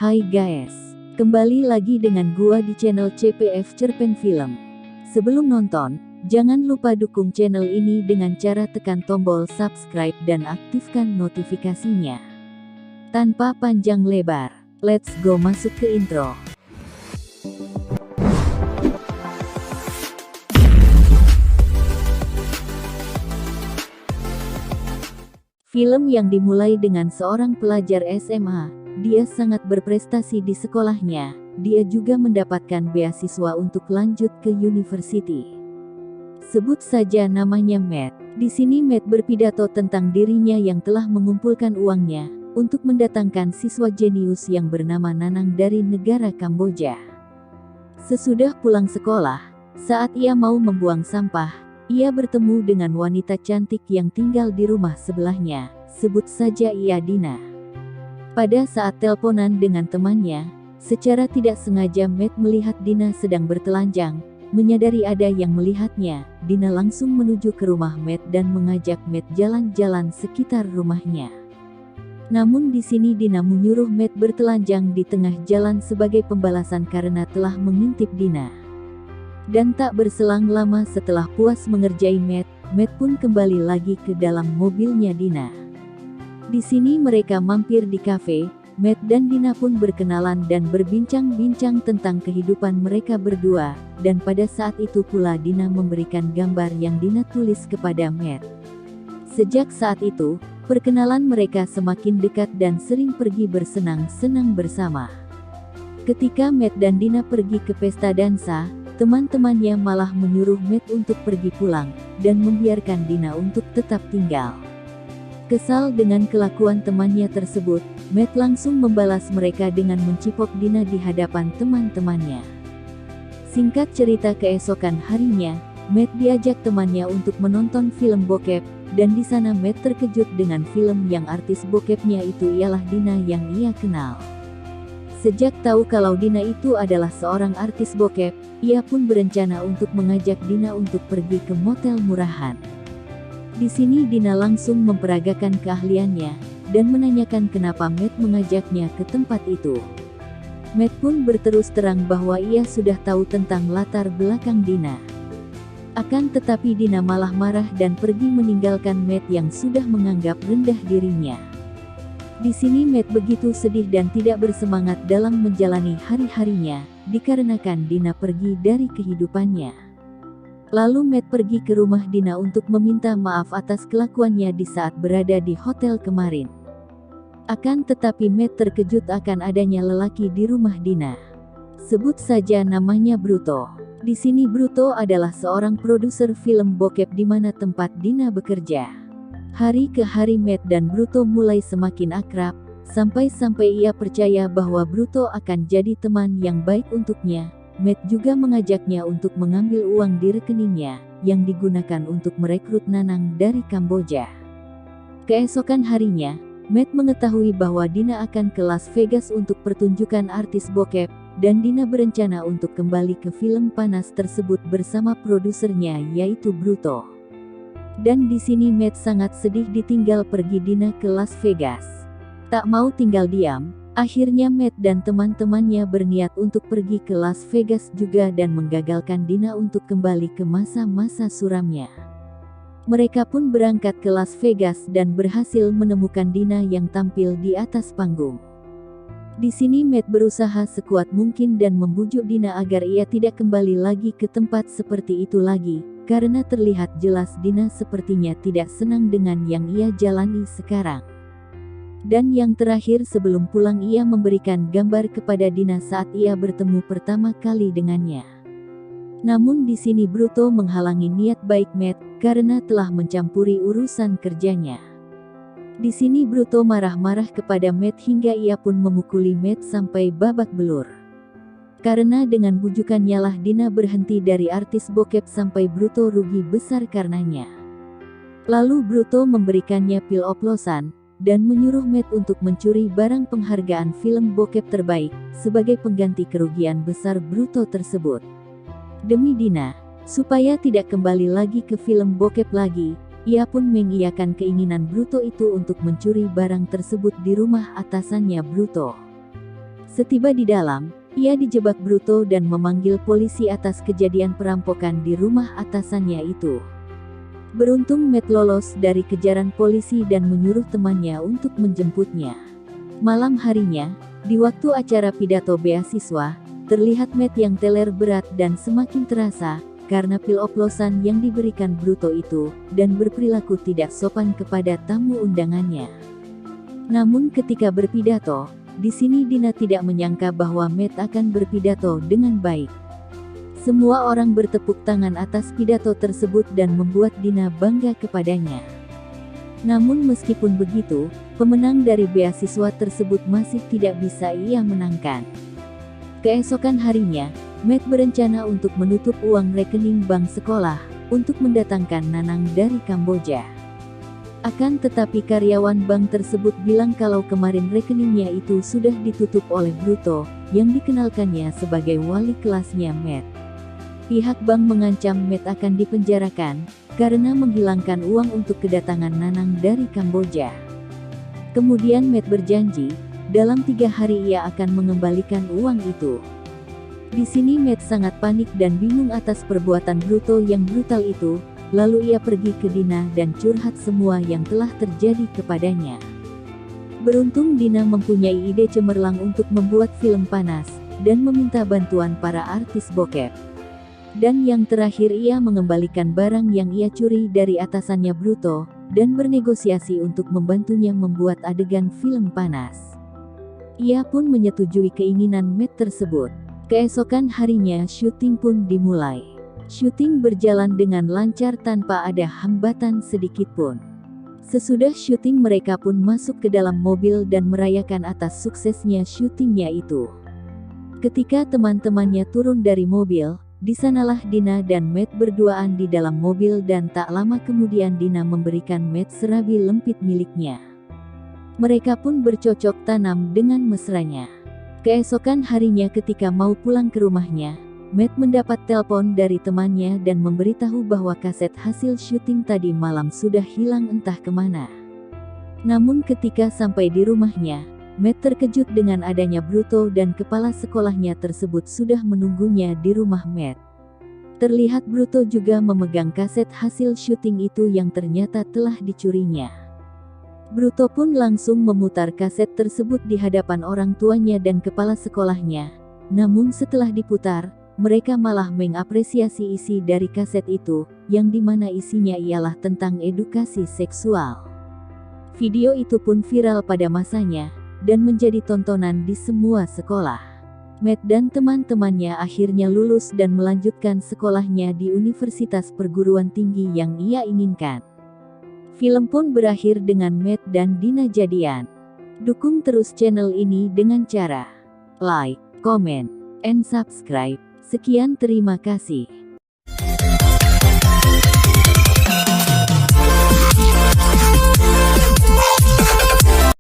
Hai guys, kembali lagi dengan gua di channel CPF Cerpen Film. Sebelum nonton, jangan lupa dukung channel ini dengan cara tekan tombol subscribe dan aktifkan notifikasinya. Tanpa panjang lebar, let's go masuk ke intro. Film yang dimulai dengan seorang pelajar SMA. Dia sangat berprestasi di sekolahnya. Dia juga mendapatkan beasiswa untuk lanjut ke university. Sebut saja namanya Matt. Di sini Matt berpidato tentang dirinya yang telah mengumpulkan uangnya untuk mendatangkan siswa jenius yang bernama Nanang dari negara Kamboja. Sesudah pulang sekolah, saat ia mau membuang sampah, ia bertemu dengan wanita cantik yang tinggal di rumah sebelahnya. Sebut saja ia Dina. Pada saat teleponan dengan temannya, secara tidak sengaja Matt melihat Dina sedang bertelanjang. Menyadari ada yang melihatnya, Dina langsung menuju ke rumah Matt dan mengajak Matt jalan-jalan sekitar rumahnya. Namun di sini Dina menyuruh Matt bertelanjang di tengah jalan sebagai pembalasan karena telah mengintip Dina. Dan tak berselang lama setelah puas mengerjai Matt, Matt pun kembali lagi ke dalam mobilnya Dina. Di sini mereka mampir di kafe. Matt dan Dina pun berkenalan dan berbincang-bincang tentang kehidupan mereka berdua, dan pada saat itu pula Dina memberikan gambar yang Dina tulis kepada Matt. Sejak saat itu, perkenalan mereka semakin dekat dan sering pergi bersenang-senang bersama. Ketika Matt dan Dina pergi ke pesta dansa, teman-temannya malah menyuruh Matt untuk pergi pulang, dan membiarkan Dina untuk tetap tinggal. Kesal dengan kelakuan temannya tersebut, Matt langsung membalas mereka dengan mencipok Dina di hadapan teman-temannya. Singkat cerita, keesokan harinya, Matt diajak temannya untuk menonton film bokep, dan di sana Matt terkejut dengan film yang artis bokepnya itu ialah Dina yang ia kenal. Sejak tahu kalau Dina itu adalah seorang artis bokep, ia pun berencana untuk mengajak Dina untuk pergi ke motel murahan. Di sini Dina langsung memperagakan keahliannya, dan menanyakan kenapa Matt mengajaknya ke tempat itu. Matt pun berterus terang bahwa ia sudah tahu tentang latar belakang Dina. Akan tetapi Dina malah marah dan pergi meninggalkan Matt yang sudah menganggap rendah dirinya. Di sini Matt begitu sedih dan tidak bersemangat dalam menjalani hari-harinya, dikarenakan Dina pergi dari kehidupannya. Lalu Matt pergi ke rumah Dina untuk meminta maaf atas kelakuannya di saat berada di hotel kemarin. Akan tetapi Matt terkejut akan adanya lelaki di rumah Dina. Sebut saja namanya Bruto. Di sini Bruto adalah seorang produser film bokep di mana tempat Dina bekerja. Hari ke hari Matt dan Bruto mulai semakin akrab, sampai-sampai ia percaya bahwa Bruto akan jadi teman yang baik untuknya. Matt juga mengajaknya untuk mengambil uang di rekeningnya, yang digunakan untuk merekrut Nanang dari Kamboja. Keesokan harinya, Matt mengetahui bahwa Dina akan ke Las Vegas untuk pertunjukan artis bokep, dan Dina berencana untuk kembali ke film panas tersebut bersama produsernya yaitu Bruto. Dan di sini Matt sangat sedih ditinggal pergi Dina ke Las Vegas. Tak mau tinggal diam, akhirnya Matt dan teman-temannya berniat untuk pergi ke Las Vegas juga dan menggagalkan Dina untuk kembali ke masa-masa suramnya. Mereka pun berangkat ke Las Vegas dan berhasil menemukan Dina yang tampil di atas panggung. Di sini Matt berusaha sekuat mungkin dan membujuk Dina agar ia tidak kembali lagi ke tempat seperti itu lagi, karena terlihat jelas Dina sepertinya tidak senang dengan yang ia jalani sekarang. Dan yang terakhir sebelum pulang ia memberikan gambar kepada Dina saat ia bertemu pertama kali dengannya. Namun di sini Bruto menghalangi niat baik Matt, karena telah mencampuri urusan kerjanya. Di sini Bruto marah-marah kepada Matt hingga ia pun memukuli Matt sampai babak belur. Karena dengan bujukannya lah Dina berhenti dari artis bokep sampai Bruto rugi besar karenanya. Lalu Bruto memberikannya pil oplosan, dan menyuruh Matt untuk mencuri barang penghargaan film bokep terbaik, sebagai pengganti kerugian besar Bruto tersebut. Demi Dina, supaya tidak kembali lagi ke film bokep lagi, ia pun mengiyakan keinginan Bruto itu untuk mencuri barang tersebut di rumah atasannya Bruto. Setiba di dalam, ia dijebak Bruto dan memanggil polisi atas kejadian perampokan di rumah atasannya itu. Beruntung Matt lolos dari kejaran polisi dan menyuruh temannya untuk menjemputnya. Malam harinya, di waktu acara pidato beasiswa, terlihat Matt yang teler berat dan semakin terasa, karena pil oplosan yang diberikan Bruto itu, dan berperilaku tidak sopan kepada tamu undangannya. Namun ketika berpidato, di sini Dina tidak menyangka bahwa Matt akan berpidato dengan baik. Semua orang bertepuk tangan atas pidato tersebut dan membuat Dina bangga kepadanya. Namun meskipun begitu, pemenang dari beasiswa tersebut masih tidak bisa ia menangkan. Keesokan harinya, Matt berencana untuk menutup uang rekening bank sekolah, untuk mendatangkan Nanang dari Kamboja. Akan tetapi karyawan bank tersebut bilang kalau kemarin rekeningnya itu sudah ditutup oleh Bruto, yang dikenalkannya sebagai wali kelasnya Matt. Pihak bank mengancam Matt akan dipenjarakan, karena menghilangkan uang untuk kedatangan Nanang dari Kamboja. Kemudian Matt berjanji, dalam 3 hari ia akan mengembalikan uang itu. Di sini Matt sangat panik dan bingung atas perbuatan Bruto yang brutal itu, lalu ia pergi ke Dina dan curhat semua yang telah terjadi kepadanya. Beruntung Dina mempunyai ide cemerlang untuk membuat film panas, dan meminta bantuan para artis bokep. Dan yang terakhir ia mengembalikan barang yang ia curi dari atasannya Bruto, dan bernegosiasi untuk membantunya membuat adegan film panas. Ia pun menyetujui keinginan Matt tersebut. Keesokan harinya syuting pun dimulai. Syuting berjalan dengan lancar tanpa ada hambatan sedikitpun. Sesudah syuting mereka pun masuk ke dalam mobil dan merayakan atas suksesnya syutingnya itu. Ketika teman-temannya turun dari mobil, di sanalah Dina dan Matt berduaan di dalam mobil dan tak lama kemudian Dina memberikan Matt serabi lempit miliknya. Mereka pun bercocok tanam dengan mesranya. Keesokan harinya ketika mau pulang ke rumahnya, Matt mendapat telepon dari temannya dan memberitahu bahwa kaset hasil syuting tadi malam sudah hilang entah kemana. Namun ketika sampai di rumahnya, Matt terkejut dengan adanya Bruto dan kepala sekolahnya tersebut sudah menunggunya di rumah Matt. Terlihat Bruto juga memegang kaset hasil syuting itu yang ternyata telah dicurinya. Bruto pun langsung memutar kaset tersebut di hadapan orang tuanya dan kepala sekolahnya. Namun setelah diputar, mereka malah mengapresiasi isi dari kaset itu, yang dimana isinya ialah tentang edukasi seksual. Video itu pun viral pada masanya, dan menjadi tontonan di semua sekolah. Matt dan teman-temannya akhirnya lulus dan melanjutkan sekolahnya di universitas perguruan tinggi yang ia inginkan. Film pun berakhir dengan Matt dan Dina jadian. Dukung terus channel ini dengan cara like, comment, and subscribe. Sekian terima kasih.